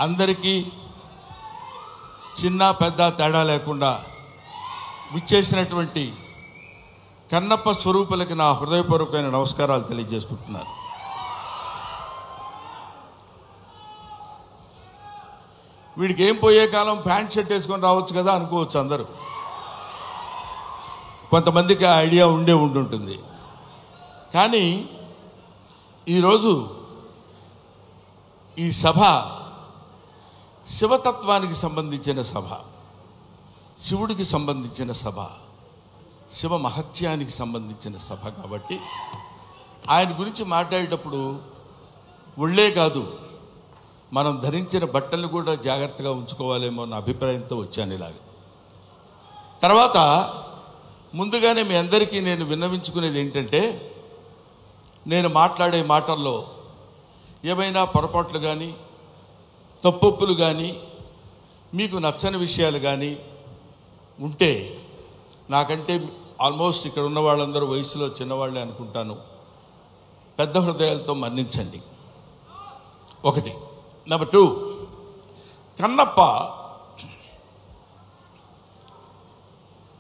అందరికీ చిన్న పెద్ద తేడా లేకుండా విచ్చేసినటువంటి కన్నప్ప స్వరూపులకి నా హృదయపూర్వకమైన నమస్కారాలు తెలియజేసుకుంటున్నాను. వీడికి ఏం పోయే కాలం ప్యాంట్ షర్ట్ వేసుకొని రావచ్చు కదా అనుకోవచ్చు అందరూ. కొంతమందికి ఆ ఐడియా ఉండుంటుంది. కానీ ఈరోజు ఈ సభ శివతత్వానికి సంబంధించిన సభ, శివుడికి సంబంధించిన సభ, శివ మహత్యానికి సంబంధించిన సభ కాబట్టి ఆయన గురించి మాట్లాడేటప్పుడు ఒళ్ళే కాదు, మనం ధరించిన బట్టలు కూడా జాగ్రత్తగా ఉంచుకోవాలేమో అన్న అభిప్రాయంతో వచ్చాను ఇలాగ. తర్వాత ముందుగానే మీ అందరికీ నేను విన్నవించుకునేది ఏంటంటే, నేను మాట్లాడే మాటల్లో ఏమైనా పొరపాట్లు కానీ తప్పొప్పులు కానీ మీకు నచ్చని విషయాలు కానీ ఉంటే, నాకంటే ఆల్మోస్ట్ ఇక్కడ ఉన్న వాళ్ళందరూ వయసులో చిన్నవాళ్ళే అనుకుంటాను, పెద్ద హృదయాలతో మన్నించండి. ఒకటి. నెంబర్ 2, కన్నప్ప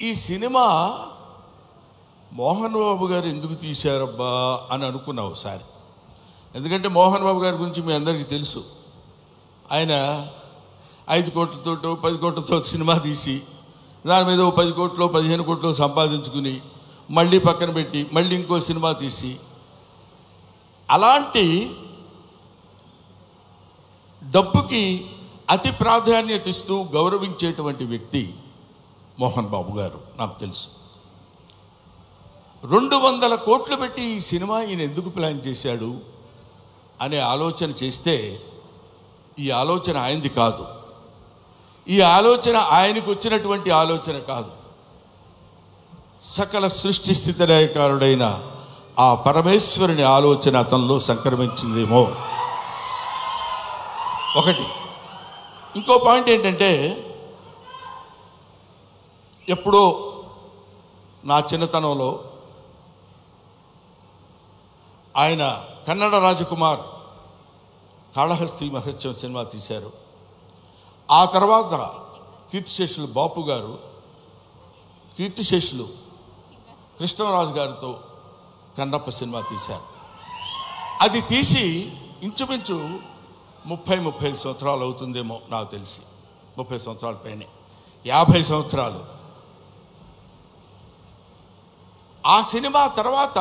ఈ సినిమా మోహన్ బాబు గారు ఎందుకు తీశారబ్బా అని అనుకున్నా ఒకసారి. ఎందుకంటే మోహన్ బాబు గారి గురించి మీ అందరికీ తెలుసు. ఆయన 5 కోట్లతో 10 కోట్లతో సినిమా తీసి దాని మీద 10 కోట్లు 15 కోట్లు సంపాదించుకుని మళ్ళీ పక్కన పెట్టి మళ్ళీ ఇంకో సినిమా తీసి, అలాంటి డబ్బుకి అతి ప్రాధాన్యత ఇస్తూ గౌరవించేటువంటి వ్యక్తి మోహన్ బాబు గారు. నాకు తెలుసు 200 కోట్లు పెట్టి ఈ సినిమా ఈయన ఎందుకు ప్లాన్ చేశాడు అనే ఆలోచన చేస్తే, ఈ ఆలోచన ఆయనది కాదు, ఈ ఆలోచన ఆయనకు వచ్చినటువంటి ఆలోచన కాదు, సకల సృష్టి స్థితి లయకారుడైన ఆ పరమేశ్వరుని ఆలోచన అతనిలో సంక్రమించిందేమో ఒకటి. ఇంకో పాయింట్ ఏంటంటే, ఎప్పుడో నా చిన్నతనంలో ఆయన కన్నడ రాజకుమార్ కాళహస్తి మహత్యం సినిమా తీశారు. ఆ తర్వాత కీర్తిశేషులు బాపు గారు కీర్తిశేషులు కృష్ణరాజు గారితో కన్నప్ప సినిమా తీశారు. అది తీసి ఇంచుమించు 30-35 సంవత్సరాలు అవుతుందేమో నాకు తెలిసి, 30 సంవత్సరాల పైనే, 50 సంవత్సరాలు. ఆ సినిమా తర్వాత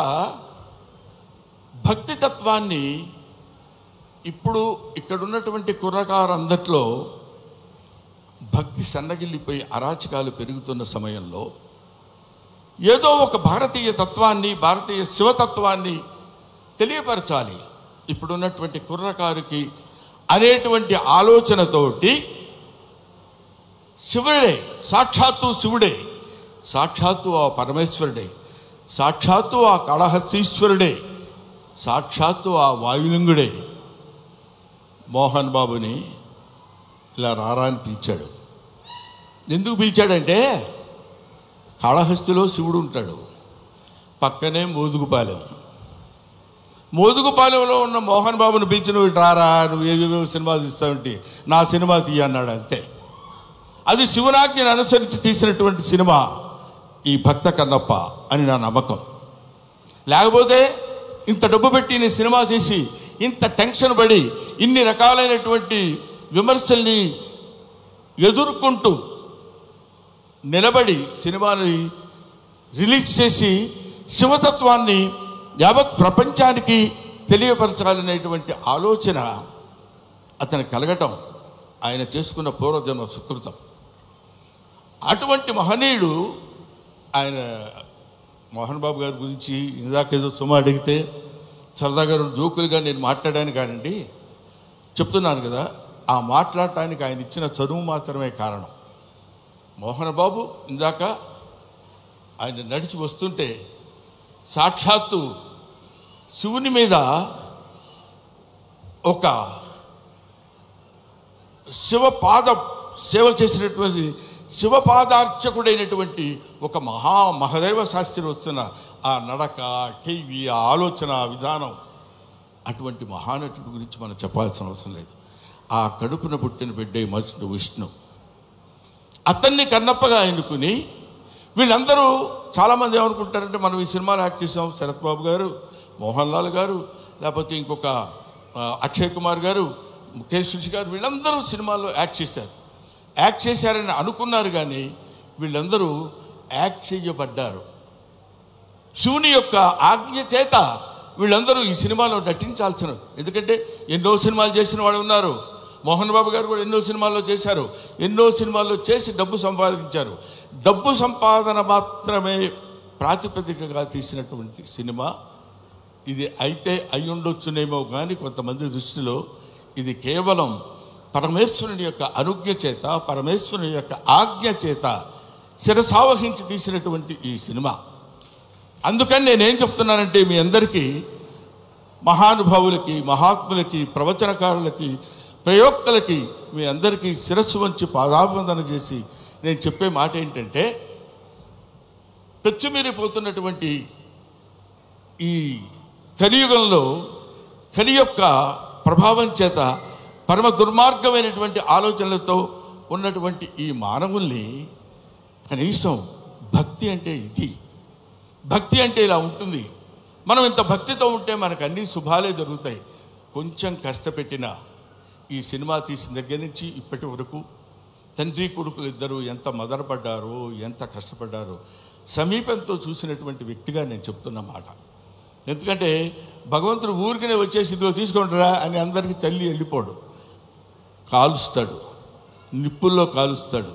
భక్తి తత్వాన్ని ఇప్పుడు ఇక్కడ ఉన్నటువంటి కుర్రకారందట్లో భక్తి సన్నగిల్లిపోయి అరాచకాలు పెరుగుతున్న సమయంలో ఏదో ఒక భారతీయ తత్వాన్ని, భారతీయ శివతత్వాన్ని తెలియపరచాలి ఇప్పుడున్నటువంటి కుర్రకారుకి అనేటువంటి ఆలోచనతోటి శివుడే, సాక్షాత్తు శివుడే, సాక్షాత్తు ఆ పరమేశ్వరుడే, సాక్షాత్తు ఆ కాళహస్తీశ్వరుడే, సాక్షాత్తు ఆ వాయులింగుడే మోహన్ బాబుని ఇలా రారా అని పిలిచాడు. ఎందుకు పిలిచాడంటే, కాళహస్తిలో శివుడు ఉంటాడు, పక్కనే మోదుగుపాలెంలో ఉన్న మోహన్ బాబుని పిలిచి నువ్వు రారా, నువ్వు ఏవేవో సినిమా తీస్తావంటే నా సినిమా తీయ అన్నాడు అంతే. అది శివనాజ్ఞని అనుసరించి తీసినటువంటి సినిమా ఈ భక్త కన్నప్ప అని నా నమ్మకం. లేకపోతే ఇంత డబ్బు పెట్టి నేను సినిమా చేసి ఇంత టెన్షన్ పడి ఇన్ని రకాలైనటువంటి విమర్శల్ని ఎదుర్కొంటూ నిలబడి సినిమాని రిలీజ్ చేసి శివతత్వాన్ని యావత్ ప్రపంచానికి తెలియపరచాలనేటువంటి ఆలోచన అతను కలగటం ఆయన చేసుకున్న పూర్వజన్మ సుకృతం. అటువంటి మహనీయుడు ఆయన. మోహన్ బాబు గారి గురించి ఇందాకేదో సుమ అడిగితే సరదాగా జోకులుగా నేను మాట్లాడాను కానండి, చెప్తున్నాను కదా, ఆ మాట్లాడటానికి ఆయన ఇచ్చిన చదువు మాత్రమే కారణం. మోహన్ బాబు ఇందాక ఆయన నడిచి వస్తుంటే సాక్షాత్తు శివుని మీద ఒక శివపాద సేవ చేసినటువంటి శివపాదార్చకుడైనటువంటి ఒక మహదేవ శాస్త్రి వస్తున్న ఆ నడక, టీవీ, ఆ ఆలోచన విధానం, అటువంటి మహానటుడి గురించి మనం చెప్పాల్సిన అవసరం లేదు. ఆ కడుపున పుట్టిన బిడ్డే విష్ణు. అతన్ని కన్నప్పగా ఎన్నుకుని వీళ్ళందరూ చాలామంది ఏమనుకుంటారంటే, మనం ఈ సినిమాలో యాక్ట్ చేసాం, శరత్ బాబు గారు, మోహన్ లాల్ గారు, లేకపోతే ఇంకొక అక్షయ్ కుమార్ గారు, ముఖేష్ గారు, వీళ్ళందరూ సినిమాలో యాక్ట్ చేశారని అనుకున్నారు. కానీ వీళ్ళందరూ యాక్ట్ చేయబడ్డారు. శివుని యొక్క ఆజ్ఞ చేత వీళ్ళందరూ ఈ సినిమాలో నటించాల్సిన, ఎందుకంటే ఎన్నో సినిమాలు చేసిన వాళ్ళు ఉన్నారు. మోహన్ బాబు గారు కూడా ఎన్నో సినిమాల్లో చేశారు. ఎన్నో సినిమాల్లో చేసి డబ్బు సంపాదించారు. డబ్బు సంపాదన మాత్రమే ప్రాతిపదికగా తీసినటువంటి సినిమా ఇది. అయితే అయి ఉండొచ్చునేమో కానీ కొంతమంది దృష్టిలో ఇది కేవలం పరమేశ్వరుని యొక్క అనుజ్ఞ చేత, పరమేశ్వరుని యొక్క ఆజ్ఞ చేత శిరసావహించి తీసినటువంటి ఈ సినిమా. అందుకని నేనేం చెప్తున్నానంటే, మీ అందరికీ, మహానుభావులకి, మహాత్ములకి, ప్రవచనకారులకి, ప్రయోక్తలకి, మీ అందరికీ శిరస్సు వంచి పాదాభివందన చేసి నేను చెప్పే మాట ఏంటంటే, పెచ్చుమీరిపోతున్నటువంటి ఈ కలియుగంలో కలి యొక్క ప్రభావం చేత పరమ దుర్మార్గమైనటువంటి ఆలోచనలతో ఉన్నటువంటి ఈ మానవుల్ని కనీసం భక్తి అంటే ఇది, భక్తి అంటే ఇలా ఉంటుంది. మనం ఇంత భక్తితో ఉంటే మనకు అన్ని శుభాలే జరుగుతాయి. కొంచెం కష్టపెట్టిన ఈ సినిమా తీసిన దగ్గర నుంచి ఇప్పటి వరకు తండ్రి కొడుకులు ఇద్దరు ఎంత మదనపడ్డారో, ఎంత కష్టపడ్డారో సమీపంతో చూసినటువంటి వ్యక్తిగా నేను చెప్తున్న మాట. ఎందుకంటే భగవంతుడు ఊరికనే వచ్చేసి ఇదిగో తీసుకుంటారా అని అందరికీ తల్లి వెళ్ళిపోడు. కాలుస్తాడు, నిప్పుల్లో కాలుస్తాడు,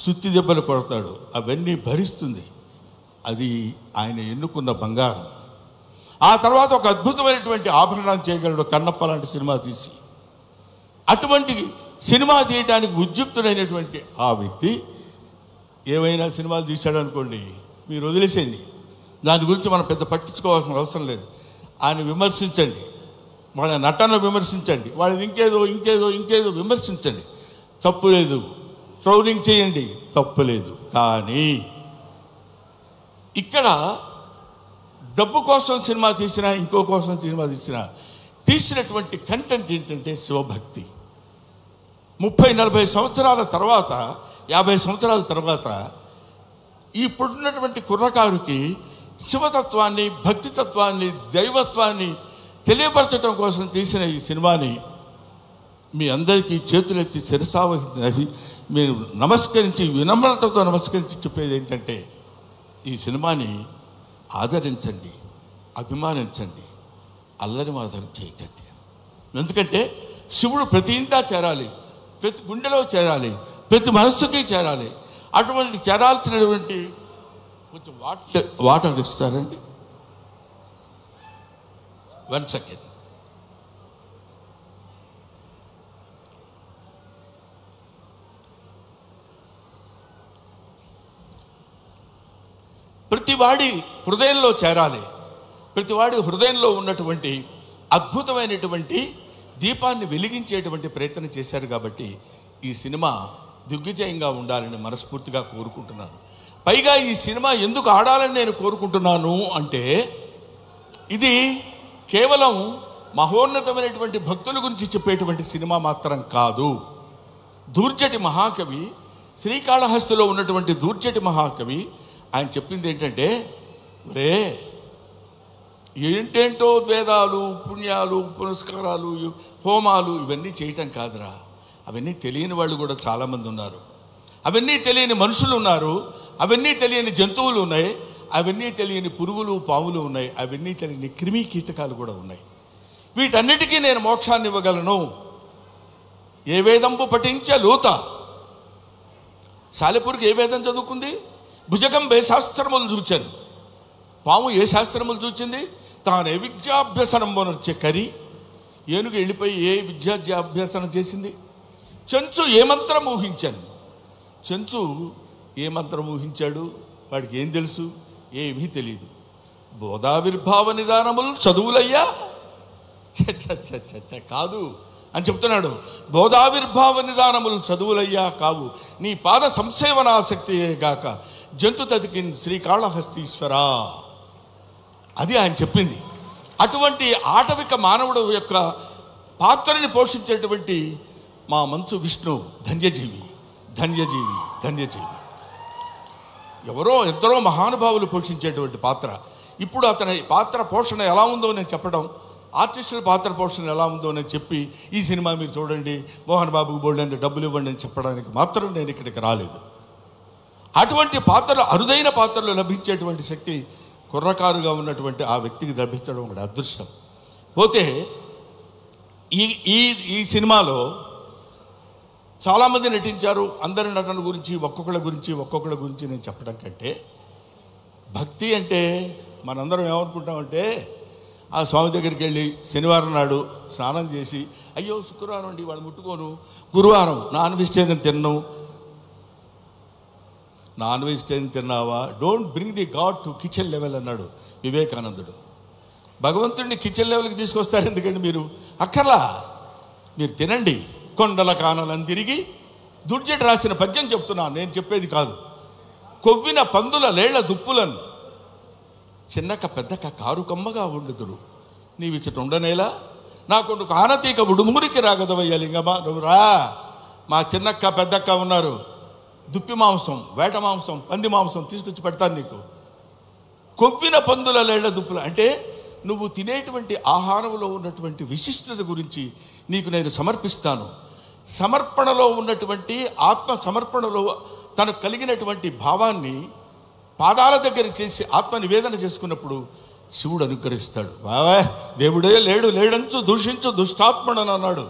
సుత్తి దెబ్బలు కొడతాడు, అవన్నీ భరిస్తుంది. అది ఆయన ఎన్నుకున్న బంగారం. ఆ తర్వాత ఒక అద్భుతమైనటువంటి ఆభరణం చేయగలడు కన్నప్ప లాంటి సినిమా తీసి. అటువంటి సినిమా తీయడానికి ఉద్యుక్తుడైనటువంటి ఆ వ్యక్తి ఏమైనా సినిమాలు తీశాడు అనుకోండి, మీరు వదిలేసేయండి, దాని గురించి మనం పెద్ద పట్టించుకోవాల్సిన అవసరం లేదు. ఆయన విమర్శించండి, వాళ్ళ నటన విమర్శించండి, వాళ్ళని ఇంకేదో విమర్శించండి, తప్పు లేదు. ట్రోలింగ్ చేయండి, తప్పు లేదు. కానీ ఇక్కడ డబ్బు కోసం సినిమా తీసినా, ఇంకో కోసం సినిమా తీసినటువంటి కంటెంట్ ఏంటంటే శివభక్తి. 30-40 సంవత్సరాల తర్వాత, 50 సంవత్సరాల తర్వాత ఇప్పుడున్నటువంటి కుర్రకారుకి శివతత్వాన్ని, భక్తితత్వాన్ని, దైవత్వాన్ని తెలియపరచడం కోసం తీసిన ఈ సినిమాని మీ అందరికీ చేతులెత్తి శిరసావహించి మీరు నమస్కరించి, వినమ్రతతో నమస్కరించి చెప్పేది ఏంటంటే, ఈ సినిమాని ఆదరించండి, అభిమానించండి, అల్లరి మాత్రం చేయకండి. ఎందుకంటే శివుడు ప్రతి ఇంటా చేరాలి, ప్రతి గుండెలో చేరాలి, ప్రతి మనస్సుకి చేరాలి. అటువంటి చేరాల్సినటువంటి కొంచెం వాటర్ ఇస్తారండి. 1 సెకండ్. ప్రతివాడి హృదయంలో చేరాలి. ప్రతివాడి హృదయంలో ఉన్నటువంటి అద్భుతమైనటువంటి దీపాన్ని వెలిగించేటువంటి ప్రయత్నం చేశారు. కాబట్టి ఈ సినిమా దిగ్విజయంగా ఉండాలని మనస్ఫూర్తిగా కోరుకుంటున్నాను. పైగా ఈ సినిమా ఎందుకు ఆడాలని నేను కోరుకుంటున్నాను అంటే, ఇది కేవలం మహోన్నతమైనటువంటి భక్తుల గురించి చెప్పేటువంటి సినిమా మాత్రం కాదు. దూర్జటి మహాకవి, శ్రీకాళహస్తిలో ఉన్నటువంటి దూర్జటి మహాకవి ఆయన చెప్పింది ఏంటంటే, రే ఏంటేంటో వేదాలు, పుణ్యాలు, పురస్కారాలు, హోమాలు ఇవన్నీ చేయటం కాదురా. అవన్నీ తెలియని వాళ్ళు కూడా చాలామంది ఉన్నారు. అవన్నీ తెలియని మనుషులు ఉన్నారు. అవన్నీ తెలియని జంతువులు ఉన్నాయి. అవన్నీ తెలియని పురుగులు, పాములు ఉన్నాయి. అవన్నీ తెలియని క్రిమి కీటకాలు కూడా ఉన్నాయి. వీటన్నిటికీ నేను మోక్షాన్ని ఇవ్వగలను. ఏ వేదంబు పఠించే లోత. సాలెపురికి ఏ వేదం చదువుకుంది? భుజగం ఏ శాస్త్రములు చూచాను. పాము ఏ శాస్త్రములు చూచింది? తాను ఏ విద్యాభ్యసనం వచ్చే కరి. ఏనుగు వెళ్ళిపోయి ఏ విద్యాభ్యాసనం చేసింది? చెంచు ఏ మంత్రం ఊహించాను. చెంచు ఏ మంత్రం ఊహించాడు? వాడికి ఏం తెలుసు? ఏమీ తెలియదు. బోధావిర్భావ నిదానములు చదువులయ్యా కాదు అని చెప్తున్నాడు. బోధావిర్భావ నిదానములు చదువులయ్యా కావు, నీ పాద సంసేవనాసక్తియే గాక జంతు తతికిన్ శ్రీకాళహస్తీశ్వరా. అది ఆయన చెప్పింది. అటువంటి ఆటవిక మానవుడు యొక్క పాత్రని పోషించేటువంటి మా మంచు విష్ణు ధన్యజీవి ధన్యజీవి ధన్యజీవి. ఎందరో మహానుభావులు పోషించేటువంటి పాత్ర. ఇప్పుడు అతని పాత్ర పోషణ ఎలా ఉందో నేను చెప్పడం, ఆర్టిస్టుల పాత్ర పోషణ ఎలా ఉందో నేను చెప్పి ఈ సినిమా మీరు చూడండి, మోహన్ బాబుకు బోల్డెంత డబ్బులు ఇవ్వండి అని చెప్పడానికి మాత్రం నేను ఇక్కడికి రాలేదు. అటువంటి పాత్రలు, అరుదైన పాత్రలు లభించేటువంటి శక్తి కుర్రకారుగా ఉన్నటువంటి ఆ వ్యక్తికి లభించడం ఒక అదృష్టం. పోతే ఈ సినిమాలో చాలామంది నటించారు. అందరి నటన గురించి ఒక్కొక్కళ్ళ గురించి నేను చెప్పడం కంటే, భక్తి అంటే మనందరం ఏమనుకుంటామంటే, ఆ స్వామి దగ్గరికి వెళ్ళి శనివారం నాడు స్నానం చేసి, అయ్యో శుక్రవారం అండి వాళ్ళు ముట్టుకోను, గురువారం నాన్ వెజిటేరియన్ తిన్నావా, don't bring the God to kitchen level అన్నాడు వివేకానందుడు. భగవంతుడిని కిచెన్ లెవెల్కి తీసుకొస్తారు ఎందుకండి మీరు? అక్కర్లా, మీరు తినండి. కొండల కానలను తిరిగి దుర్జట రాసిన పద్యం చెప్తున్నాను, నేను చెప్పేది కాదు. కొవ్విన పందుల లేళ్ల దుప్పులను చిన్నక పెద్దక కారు కమ్మగా ఉండుదురు, నీవిచ్చట ఉండనేలా నా కొడుకు ఆనతీక ఉడుమురికి రాగదవయ్య లింగమా, నువ్వు రా. మా చిన్నక్క పెద్దక్క ఉన్నారు, దుప్పి మాంసం, వేట మాంసం, పంది మాంసం తీసుకొచ్చి పెడతాను నీకు. కొవ్విన పందుల లేళ్ల దుప్పులు అంటే నువ్వు తినేటువంటి ఆహారంలో ఉన్నటువంటి విశిష్టత గురించి నీకు నేను సమర్పిస్తాను. సమర్పణలో ఉన్నటువంటి ఆత్మ సమర్పణలో తనకు కలిగినటువంటి భావాన్ని పాదాల దగ్గర చేసి ఆత్మ నివేదన చేసుకున్నప్పుడు శివుడు అనుగ్రహిస్తాడు. బావా దేవుడే లేడంచు దూషించు దుష్టాత్మడని అన్నాడు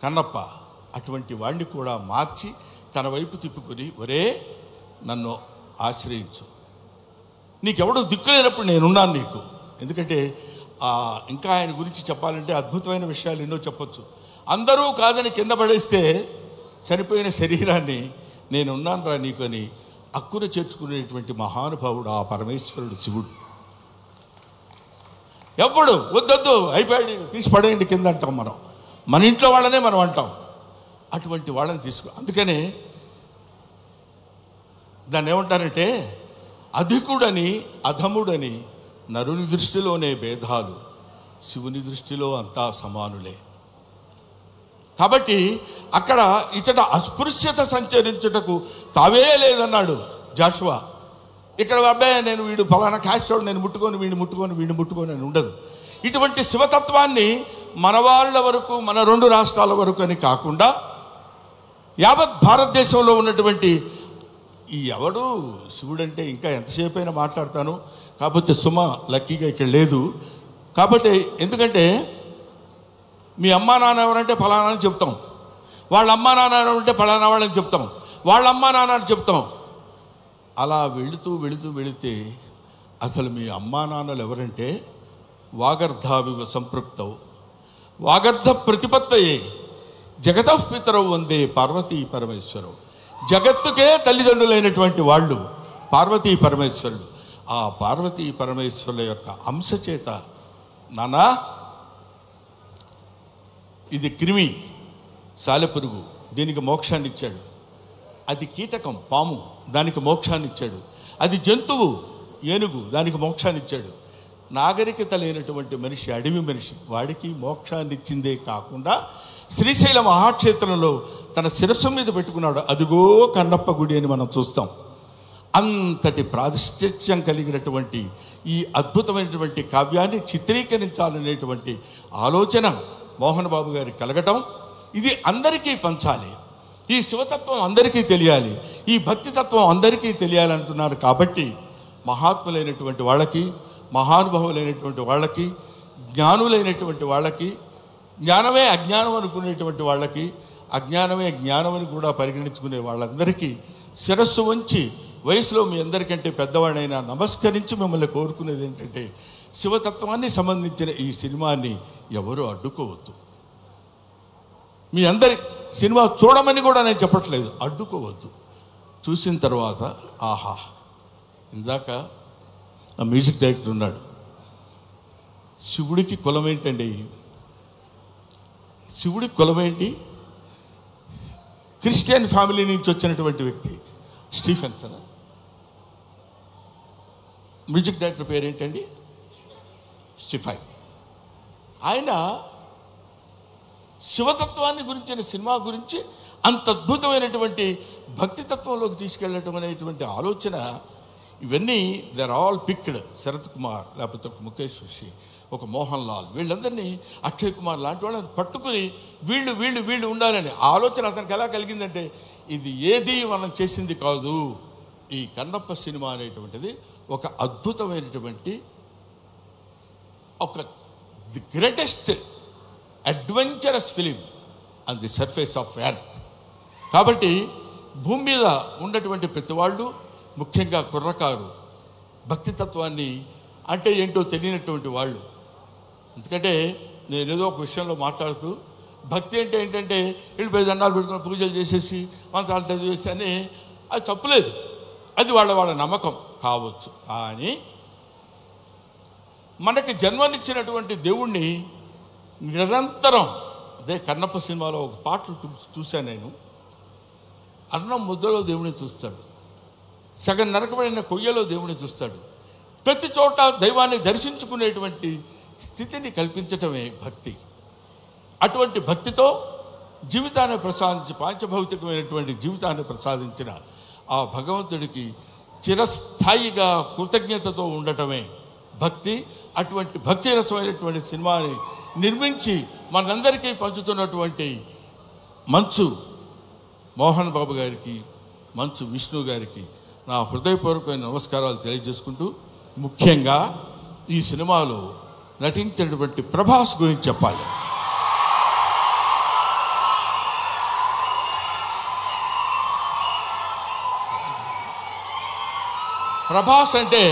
కన్నప్ప. అటువంటి వాడిని కూడా మార్చి తన వైపు తిప్పుకొని, ఒరే నన్ను ఆశ్రయించు, నీకెవడో దిక్కు లేనప్పుడు నేనున్నాను నీకు. ఎందుకంటే ఇంకా ఆయన గురించి చెప్పాలంటే అద్భుతమైన విషయాలు ఎన్నో చెప్పొచ్చు. అందరూ కాదని కింద పడేస్తే చనిపోయిన శరీరాన్ని నేనున్నాను రా నీకు అని అక్కున చేర్చుకునేటువంటి మహానుభావుడు ఆ పరమేశ్వరుడు శివుడు. ఎప్పుడు వద్దొద్దు అయిపోయాడు తీసి పడేయండి కింద అంటాం మనం, మన ఇంట్లో వాళ్ళనే మనం అంటాం. అటువంటి వాళ్ళని అందుకనే దాన్ని ఏమంటారంటే, అధికుడని అధముడని నరుని దృష్టిలోనే భేదాలు, శివుని దృష్టిలో అంతా సమానులే. కాబట్టి అక్కడ ఇచ్చట అస్పృశ్యత సంచరించుటకు తావే లేదన్నాడు జాషువా. ఇక్కడ అబ్బాయి నేను వీడు ఫలానా క్యాస్ట్ నేను వీడిని ముట్టుకొని అని ఉండదు. ఇటువంటి శివతత్వాన్ని మన వాళ్ళ వరకు, మన 2 రాష్ట్రాల వరకు అని కాకుండా యావత్ భారతదేశంలో ఉన్నటువంటి ఎవడు శివుడంటే ఇంకా ఎంతసేపు అయినా మాట్లాడతాను. కాకపోతే సుమ లక్కీగా ఇక్కడ లేదు. కాబట్టి ఎందుకంటే మీ అమ్మా నాన్న ఎవరంటే ఫలానా అని చెప్తాం, వాళ్ళ అమ్మా నాన్న ఎవరంటే ఫలానా వాళ్ళని చెప్తాం, వాళ్ళ అమ్మా నాన్న అని చెప్తాం. అలా వెళితే అసలు మీ అమ్మా నాన్నలు ఎవరంటే వాగర్ధావివ సంపృక్తవు వాగర్ధ ప్రతిపత్తయే జగతః పితరవు వందే పార్వతీ పరమేశ్వరవు. జగత్తుకే తల్లిదండ్రులైనటువంటి వాళ్ళు పార్వతీ పరమేశ్వరుడు. ఆ పార్వతీ పరమేశ్వరుల యొక్క అంశ చేత, నానా ఇది క్రిమి సాలెపురుగు, దీనికి మోక్షాన్ని ఇచ్చాడు. అది కీటకం పాము, దానికి మోక్షాన్ని ఇచ్చాడు. అది జంతువు ఏనుగు, దానికి మోక్షాన్ని ఇచ్చాడు. నాగరికత లేనటువంటి మనిషి, అడవి మనిషి, వాడికి మోక్షాన్ని ఇచ్చిందే కాకుండా శ్రీశైల మహాక్షేత్రంలో తన శిరస్సు మీద పెట్టుకున్నాడు. అదిగో కన్నప్ప గుడి అని మనం చూస్తాం. అంతటి ప్రాతిష్ఠ్యం కలిగినటువంటి ఈ అద్భుతమైనటువంటి కావ్యాన్ని చిత్రీకరించాలనేటువంటి ఆలోచన మోహన్ బాబు గారికి కలగటం, ఇది అందరికీ పంచాలి, ఈ శివతత్వం అందరికీ తెలియాలి, ఈ భక్తితత్వం అందరికీ తెలియాలంటున్నారు. కాబట్టి మహాత్ములైనటువంటి వాళ్ళకి, మహానుభావులైనటువంటి వాళ్ళకి, జ్ఞానులైనటువంటి వాళ్ళకి, జ్ఞానమే అజ్ఞానం అనుకునేటువంటి వాళ్ళకి, అజ్ఞానమే జ్ఞానం అని కూడా పరిగణించుకునే వాళ్ళందరికీ శిరస్సు వంచి, వయసులో మీ అందరికంటే పెద్దవాడైనా నమస్కరించి మిమ్మల్ని కోరుకునేది ఏంటంటే, శివతత్వాన్ని సంబంధించిన ఈ సినిమాని ఎవరు అడ్డుకోవద్దు. మీ అందరి సినిమా చూడమని కూడా నేను చెప్పట్లేదు, అడ్డుకోవద్దు. చూసిన తర్వాత ఆహా, ఇందాక ఆ మ్యూజిక్ డైరెక్టర్ ఉన్నాడు, శివుడికి కులం ఏంటండి? శివుడికి కులం ఏంటి? క్రిస్టియన్ ఫ్యామిలీ నుంచి వచ్చినటువంటి వ్యక్తి స్టీఫెన్సన్. మ్యూజిక్ డైరెక్టర్ పేరు ఏంటండి? స్టీఫై. ఆయన శివతత్వాన్ని గురించిన సినిమా గురించి అంత అద్భుతమైనటువంటి భక్తితత్వంలోకి తీసుకెళ్ళటం అనేటువంటి ఆలోచన, ఇవన్నీ they are all picked. Sharath Kumar, లేకపోతే ఒక ముఖేష్ ఋషి, ఒక మోహన్ లాల్, వీళ్ళందరినీ, అక్షయ్ కుమార్ లాంటి వాళ్ళని పట్టుకుని వీళ్ళు వీళ్ళు వీళ్ళు ఉండాలని ఆలోచన అతనికి ఎలా కలిగిందంటే, ఇది ఏది మనం చేసింది కాదు, ఈ కన్నప్ప సినిమా అనేటువంటిది ఒక అద్భుతమైనటువంటి, ఒక the greatest adventurous film on the surface of earth. కాబట్టి భూమి మీద ఉన్నటువంటి ప్రతి వాళ్ళు, ముఖ్యంగా కుర్రకారు, భక్తితత్వాన్ని అంటే ఏంటో తెలియనటువంటి వాళ్ళు. ఎందుకంటే నేను ఏదో ఒక విషయంలో మాట్లాడుతూ, భక్తి అంటే ఏంటంటే వెళ్ళిపోయి దండాలు పెట్టుకుని పూజలు చేసేసి మంత్రాలు చదివేసి అని, అది తప్పులేదు, అది వాళ్ళ నమ్మకం కావచ్చు. కానీ మనకి జన్మనిచ్చినటువంటి దేవుణ్ణి నిరంతరం, అదే కన్నప్ప సినిమాలో ఒక పాటలు చూశాను నేను, అన్నం ముద్దలో దేవుని చూస్తాడు, సగం నరకబడిన కొయ్యలో దేవుని చూస్తాడు, ప్రతి చోట దైవాన్ని దర్శించుకునేటువంటి స్థితిని కల్పించటమే భక్తి. అటువంటి భక్తితో జీవితాన్ని ప్రసాదించి, పాంచభౌతికమైనటువంటి జీవితాన్ని ప్రసాదించిన ఆ భగవంతుడికి చిరస్థాయిగా కృతజ్ఞతతో ఉండటమే భక్తి. అటువంటి భక్తి రసమైనటువంటి సినిమాని నిర్మించి మనందరికీ పంచుతున్నటువంటి మంచు మోహన్ బాబు గారికి, మంచు విష్ణు గారికి నా హృదయపూర్వకమైన నమస్కారాలు తెలియజేసుకుంటూ, ముఖ్యంగా ఈ సినిమాలో నటించినటువంటి ప్రభాస్ గురించి చెప్పాలి. ప్రభాస్ అంటే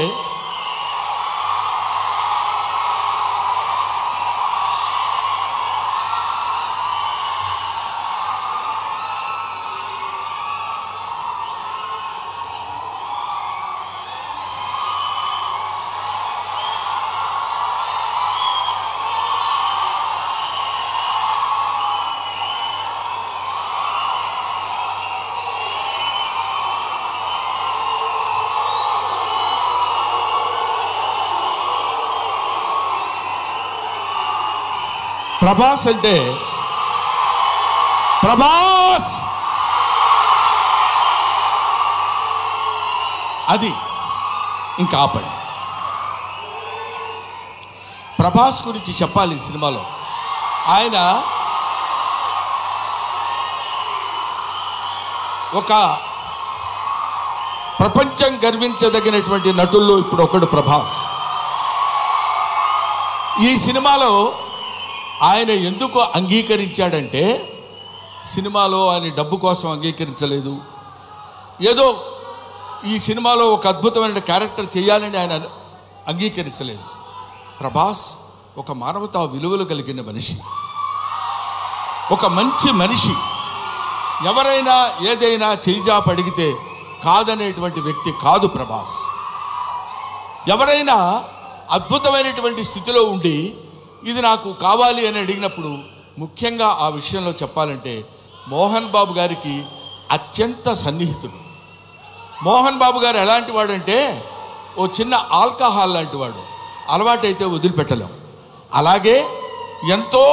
ప్రభాస్ అంటే ప్రభాస్ అది ఇంకా ఆపండి. ప్రభాస్ గురించి చెప్పాలి. ఈ సినిమాలో ఆయన ఒక ప్రపంచం గర్వించదగినటువంటి నటుల్లో ఇప్పుడు ఒకడు ప్రభాస్. ఈ సినిమాలో ఆయన ఎందుకు అంగీకరించాడంటే, సినిమాలో ఆయన డబ్బు కోసం అంగీకరించలేదు, ఏదో ఈ సినిమాలో ఒక అద్భుతమైన క్యారెక్టర్ చేయాలని ఆయన అంగీకరించలేదు. ప్రభాస్ ఒక మానవతా విలువలు కలిగిన మనిషి, ఒక మంచి మనిషి. ఎవరైనా ఏదైనా చేయిజాప అడిగితే కాదనేటువంటి వ్యక్తి కాదు ప్రభాస్. ఎవరైనా అద్భుతమైనటువంటి స్థితిలో ఉండి ఇది నాకు కావాలి అని అడిగినప్పుడు, ముఖ్యంగా ఆ విషయంలో చెప్పాలంటే మోహన్ బాబు గారికి అత్యంత సన్నిహితుడు. మోహన్ బాబు గారు ఎలాంటి వాడంటే, ఓ చిన్న ఆల్కహాల్ లాంటి వాడు, అలవాటైతే వదిలిపెట్టలేం. అలాగే ఎంతో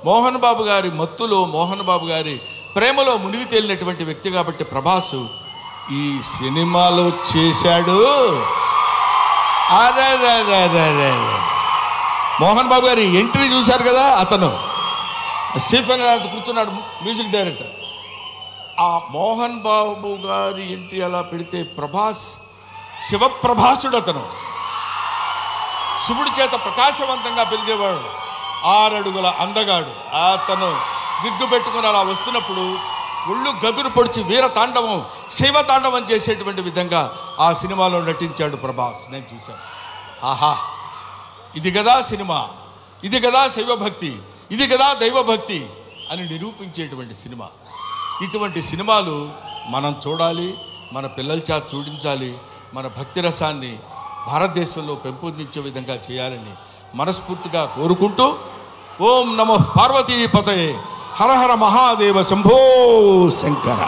మోహన్ బాబు గారి మత్తులో, మోహన్ బాబు గారి ప్రేమలో మునిగి తేలినటువంటి వ్యక్తి. కాబట్టి ప్రభాస్ ఈ సినిమాలో చేశాడు. అరే మోహన్ బాబు గారి ఎంట్రీ చూశారు కదా, అతను స్టీఫెన్ కూర్చున్నాడు, మ్యూజిక్ డైరెక్టర్. ఆ మోహన్ బాబు గారి ఎంట్రీ అలా పెడితే ప్రభాస్ శివప్రభాసుడు. అతను శివుడి చేత ప్రకాశవంతంగా పెరిగేవాడు, 6 అడుగుల అందగాడు. అతను విగ్గు పెట్టుకుని అలా వస్తున్నప్పుడు ఒళ్ళు గగురు పొడిచి వీర తాండవం, శైవ తాండవం చేసేటువంటి విధంగా ఆ సినిమాలో నటించాడు ప్రభాస్. నేను చూశాను. ఆహా, ఇది కదా సినిమా, ఇది కదా శైవభక్తి, ఇది కదా దైవభక్తి అని నిరూపించేటువంటి సినిమా. ఇటువంటి సినిమాలు మనం చూడాలి, మన పిల్లల చేత చూడించాలి. మన భక్తి రసాన్ని భారతదేశంలో పెంపొందించే విధంగా చేయాలని మనస్ఫూర్తిగా కోరుకుంటూ, ఓం నమః పార్వతీపతయే, హర హర మహాదేవ, శంభో శంకర.